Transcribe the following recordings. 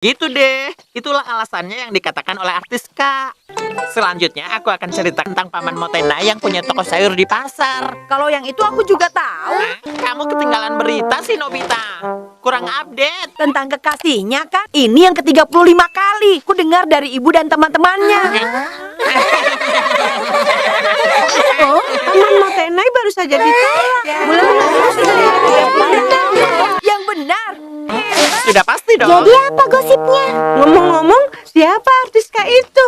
Gitu deh, itulah alasannya yang dikatakan oleh artis Kak. Selanjutnya aku akan cerita tentang Paman Motena yang punya toko sayur di pasar. Kalau yang itu aku juga tahu. Kamu ketinggalan berita sih, Nobita. Kurang update. Tentang kekasihnya kan? Ini yang ke-35 kali. Ku dengar dari ibu dan teman-temannya. Oh, Paman Motenai baru saja ditolak. Yang benar. Sudah pasti dong. Jadi apa gosipnya? Ngomong-ngomong, siapa artis Kak itu?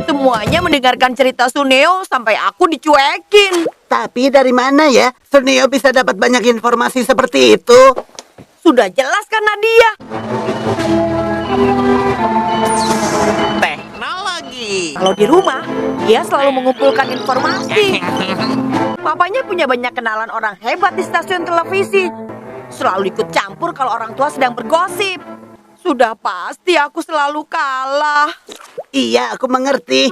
Semuanya mendengarkan cerita Suneo sampai aku dicuekin. Tapi dari mana ya Suneo bisa dapat banyak informasi seperti itu? Sudah jelas kan Nadia? Teknologi. Kalau di rumah, dia selalu mengumpulkan informasi. Papanya punya banyak kenalan orang hebat di stasiun televisi. Selalu ikut campur kalau orang tua sedang bergosip. Sudah pasti aku selalu kalah. Iya, aku mengerti.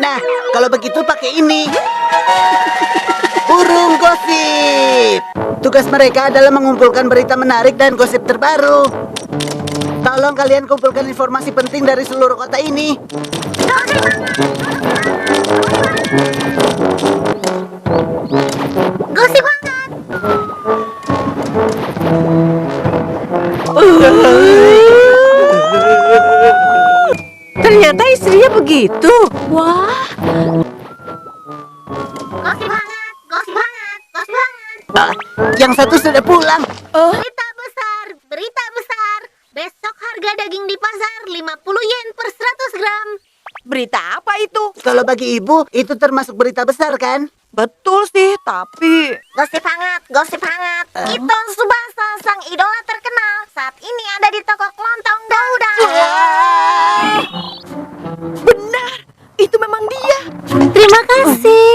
Nah, kalau begitu pakai ini. Burung gosip. Tugas mereka adalah mengumpulkan berita menarik dan gosip terbaru. Tolong kalian kumpulkan informasi penting dari seluruh kota ini. Gosip hangat. Ternyata istrinya begitu. Wah. Gosip hangat, gosip hangat, gosip hangat. Yang satu sudah pulang. Berita besar, berita besar. Besok harga daging di pasar 50 yen per 100 gram. Berita apa itu? Kalau bagi ibu, itu termasuk berita besar kan? Betul sih, tapi... Gosip hangat, gosip hangat. Ito Tsubasa, sang idola terkenal, saat ini ada di toko kelontong Gouda. Benar, itu memang dia. Terima kasih.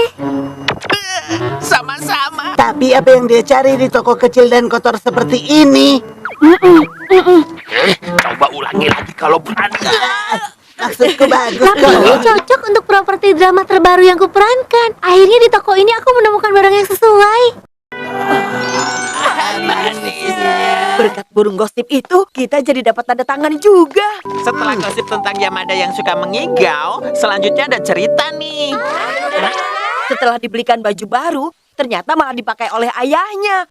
Sama-sama. Tapi apa yang dia cari di toko kecil dan kotor seperti ini? Coba ulangi lagi kalau berani. Maksudku bagus Tapi ini kok. cocok untuk properti drama terbaru yang kuperankan. Akhirnya di toko ini aku menemukan barang yang sesuai. Berkat burung gosip itu, kita jadi dapat tanda tangan juga. Setelah gosip tentang Yamada yang suka mengigau, selanjutnya ada cerita nih. Setelah dibelikan baju baru, ternyata malah dipakai oleh ayahnya.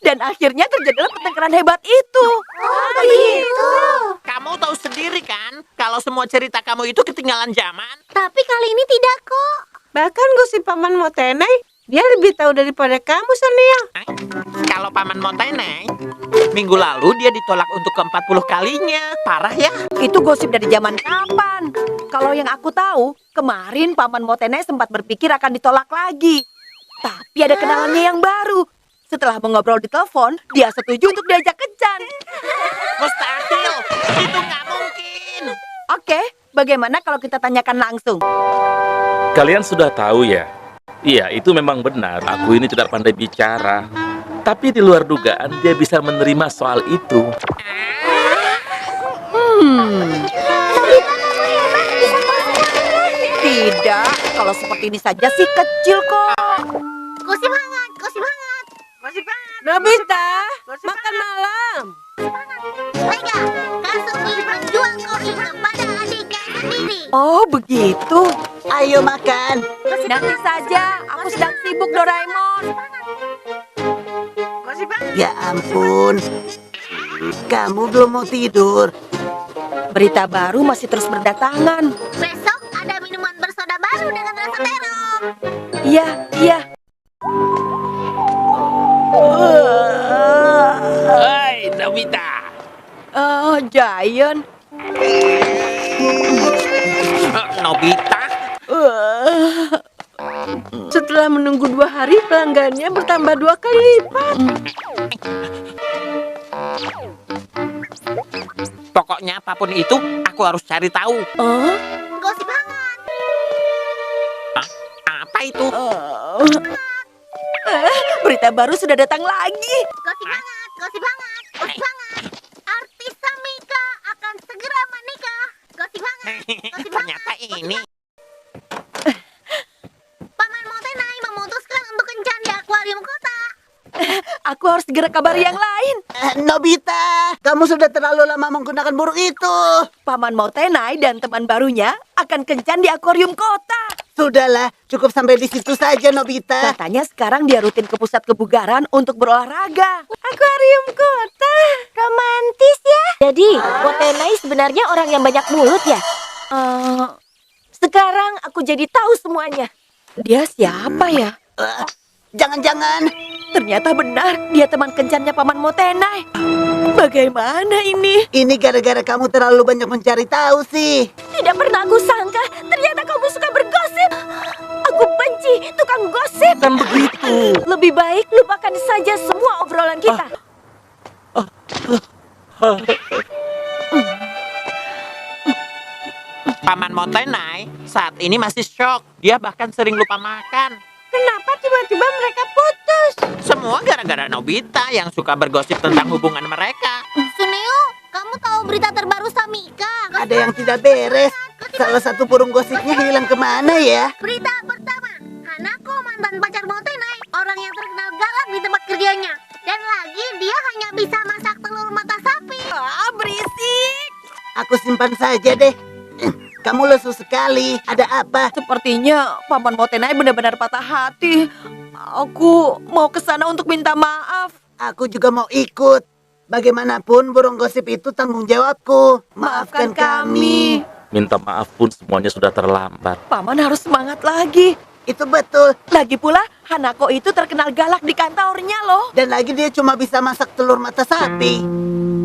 Dan akhirnya terjadilah pertengkaran hebat itu. Oh, begitu. Kamu tahu sendiri kan, kalau semua cerita kamu itu ketinggalan zaman. Tapi kali ini tidak kok. Bahkan gosip Paman Motenai, dia lebih tahu daripada kamu, Suneo. Kalau Paman Montaigne, minggu lalu dia ditolak untuk ke-40 kalinya. Parah ya? Itu gosip dari zaman kapan? Kalau yang aku tahu, kemarin Paman Motene sempat berpikir akan ditolak lagi. Tapi ada kenalannya yang baru. Setelah mengobrol di telepon, dia setuju untuk diajak kencan. Mustahil, itu nggak mungkin. Oke, bagaimana kalau kita tanyakan langsung? Kalian sudah tahu ya? Iya, itu memang benar. Aku ini tidak pandai bicara. Tapi di luar dugaan dia bisa menerima soal itu. Tidak, kalau seperti ini saja sih kecil kok. Gosip hangat, gosip hangat. Gosip hangat. Nobita, makan malam. Mega, Kasumi berjuang koin kepada adiknya sendiri. Oh, begitu. Ayo makan. Nanti saja, aku sedang sibuk Doraemon. Gosip hangat. Ya ampun. Kamu belum mau tidur. Berita baru masih terus berdatangan. Besok ada minuman bersoda baru dengan rasa terong. Iya, iya. Hai, Nobita. Oh, Giant. Nobita, Setelah menunggu 2 hari, pelanggannya bertambah 2 kali lipat. pokoknya apapun itu, aku harus cari tahu. Oh, Gosip hangat. Apa itu? berita baru sudah datang lagi. Gosip hangat, gosip hangat, gosip hangat. Artis Samika akan segera menikah. Gosip hangat, gosip hangat. Ternyata ini. Paman Aku harus segera kabari yang lain. Nobita, kamu sudah terlalu lama menggunakan burung itu. Paman Motenai dan teman barunya akan kencan di akuarium kota. Sudahlah, cukup sampai di situ saja, Nobita. Katanya sekarang dia rutin ke pusat kebugaran untuk berolahraga. Akuarium kota. Romantis ya. Jadi, Motenai sebenarnya orang yang banyak mulut ya? Sekarang aku jadi tahu semuanya. Dia siapa ya? Jangan-jangan Ternyata benar, dia teman kencannya Paman Motenai. Bagaimana ini? ini gara-gara kamu terlalu banyak mencari tahu sih. Tidak pernah aku sangka, ternyata kamu suka bergosip. Aku benci tukang gosip. Kan begitu. Lebih baik lupakan saja semua obrolan kita. Paman Motenai saat ini masih shock. Dia bahkan sering lupa makan. Kenapa tiba-tiba mereka putus? Semua gara-gara Nobita yang suka bergosip tentang hubungan mereka. Suneo, kamu tahu berita terbaru Samika? Ada yang tidak beres. Salah satu burung gosipnya hilang kemana ya? Berita pertama, Hanako mantan pacar Motenai, orang yang terkenal galak di tempat kerjanya. Dan lagi dia hanya bisa masak telur mata sapi. Berisik. Aku simpan saja deh. Kamu lesu sekali. Ada apa? Sepertinya Paman Motenai benar-benar patah hati. Aku mau ke sana untuk minta maaf. Aku juga mau ikut. Bagaimanapun burung gosip itu tanggung jawabku. Maafkan kami. Minta maaf pun semuanya sudah terlambat. Paman harus semangat lagi. Itu betul. Lagi pula, Hanako itu terkenal galak di kantornya loh. Dan lagi dia cuma bisa masak telur mata sapi.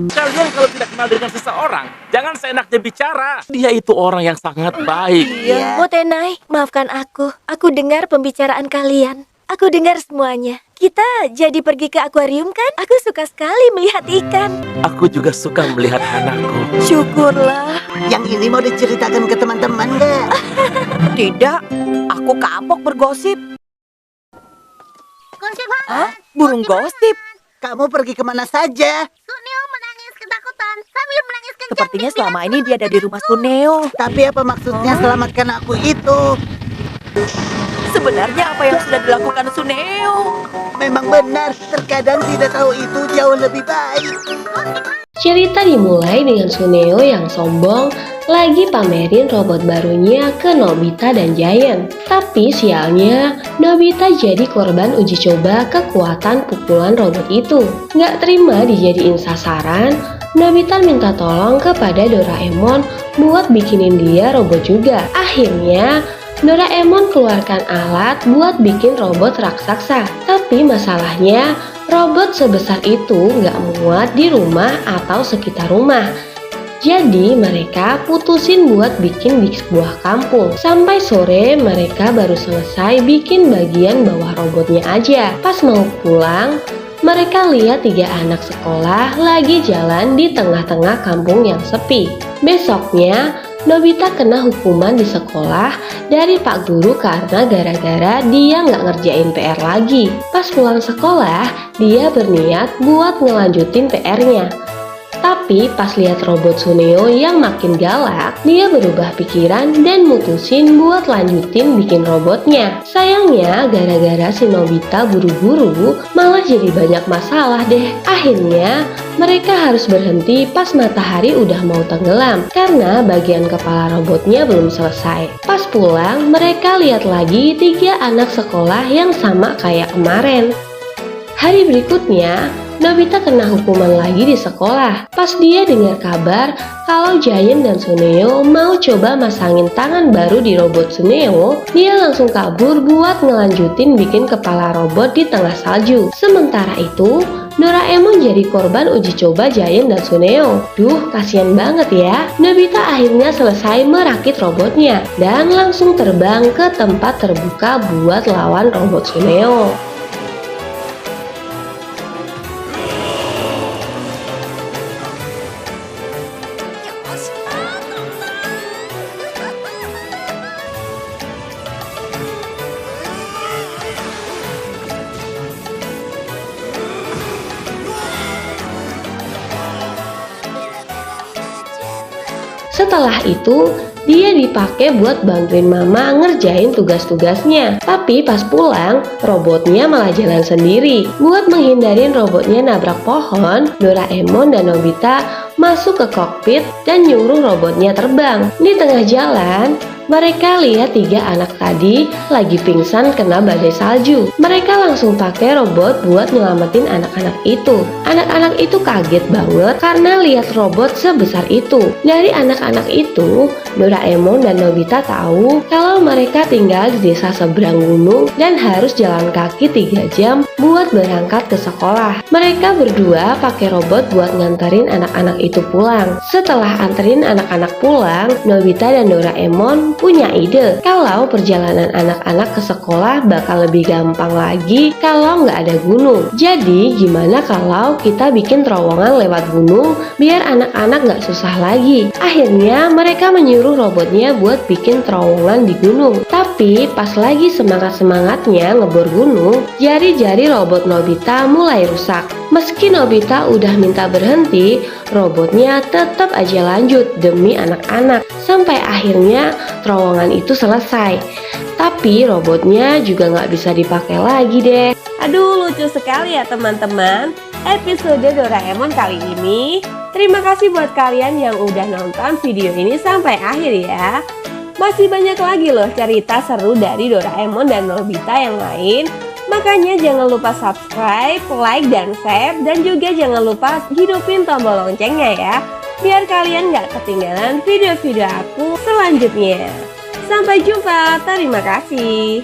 Kalian kalau tidak kenal dengan seseorang, jangan seenaknya bicara. Dia itu orang yang sangat baik. Iya. Motenai, maafkan aku. Aku dengar pembicaraan kalian. Aku dengar semuanya. Kita jadi pergi ke akuarium kan? Aku suka sekali melihat ikan. Aku juga suka melihat Hanako. Syukurlah. Yang ini mau diceritakan ke teman-teman nggak? Tidak, aku kapok bergosip. Gosip Hah? Burung gosip? Kamu pergi kemana saja? Suneo menangis ketakutan sambil menangis kencang. Sepertinya selama ini dia ada di rumah Suneo. Tapi apa maksudnya selamatkan aku itu? Sebenarnya apa yang sudah dilakukan Suneo? Memang benar, terkadang tidak tahu itu jauh lebih baik. Cerita dimulai dengan Suneo yang sombong lagi pamerin robot barunya ke Nobita dan Giant. Tapi sialnya, Nobita jadi korban uji coba kekuatan pukulan robot itu. Nggak terima dijadiin sasaran, Nobita minta tolong kepada Doraemon buat bikinin dia robot juga. Akhirnya, Doraemon keluarkan alat buat bikin robot raksasa. Tapi masalahnya, robot sebesar itu nggak muat di rumah atau sekitar rumah. Jadi mereka putusin buat bikin di sebuah kampung. Sampai sore mereka baru selesai bikin bagian bawah robotnya aja. Pas mau pulang, mereka lihat 3 anak sekolah lagi jalan di tengah-tengah kampung yang sepi. Besoknya, Nobita kena hukuman di sekolah dari Pak Guru karena gara-gara dia nggak ngerjain PR lagi. Pas pulang sekolah, dia berniat buat ngelanjutin PR-nya. Tapi pas lihat robot Suneo yang makin galak, dia berubah pikiran dan mutusin buat lanjutin bikin robotnya. Sayangnya gara-gara si Nobita buru-buru, malah jadi banyak masalah deh. Akhirnya mereka harus berhenti pas matahari udah mau tenggelam karena bagian kepala robotnya belum selesai. Pas pulang, mereka lihat lagi 3 anak sekolah yang sama kayak kemarin. Hari berikutnya, Nobita kena hukuman lagi di sekolah. Pas dia dengar kabar kalau Giant dan Suneo mau coba masangin tangan baru di robot Suneo, dia langsung kabur buat ngelanjutin bikin kepala robot di tengah salju. Sementara itu, Doraemon jadi korban uji coba Giant dan Suneo. Duh, kasihan banget ya. Nobita akhirnya selesai merakit robotnya dan langsung terbang ke tempat terbuka buat lawan robot Suneo. Setelah itu, Dia dipakai buat bantuin mama ngerjain tugas-tugasnya. Tapi pas pulang, robotnya malah jalan sendiri. Buat menghindarin robotnya nabrak pohon, Doraemon dan Nobita masuk ke kokpit dan nyuruh robotnya terbang. Di tengah jalan, mereka lihat 3 anak tadi lagi pingsan kena badai salju. Mereka langsung pakai robot buat nyelamatin anak-anak itu. Anak-anak itu kaget banget karena lihat robot sebesar itu. Dari anak-anak itu, Doraemon dan Nobita tahu kalau mereka tinggal di desa seberang gunung dan harus jalan kaki 3 jam buat berangkat ke sekolah. Mereka berdua pakai robot buat nganterin anak-anak itu pulang. Setelah anterin anak-anak pulang, Nobita dan Doraemon punya ide kalau perjalanan anak-anak ke sekolah bakal lebih gampang lagi kalau nggak ada gunung. Jadi gimana kalau kita bikin terowongan lewat gunung biar anak-anak nggak susah lagi. Akhirnya mereka menyuruh robotnya buat bikin terowongan di gunung. Tapi pas lagi semangat-semangatnya ngebor gunung, jari-jari robot Nobita mulai rusak. Meski Nobita udah minta berhenti, robotnya tetap aja lanjut demi anak-anak sampai akhirnya terowongan itu selesai. Tapi robotnya juga nggak bisa dipakai lagi deh. Aduh, lucu sekali ya teman-teman episode Doraemon kali ini. Terima kasih buat kalian yang udah nonton video ini sampai akhir ya. Masih banyak lagi loh cerita seru dari Doraemon dan Nobita yang lain. Makanya jangan lupa subscribe, like, dan share. Dan juga jangan lupa hidupin tombol loncengnya ya, biar kalian gak ketinggalan video-video aku selanjutnya. Sampai jumpa, terima kasih.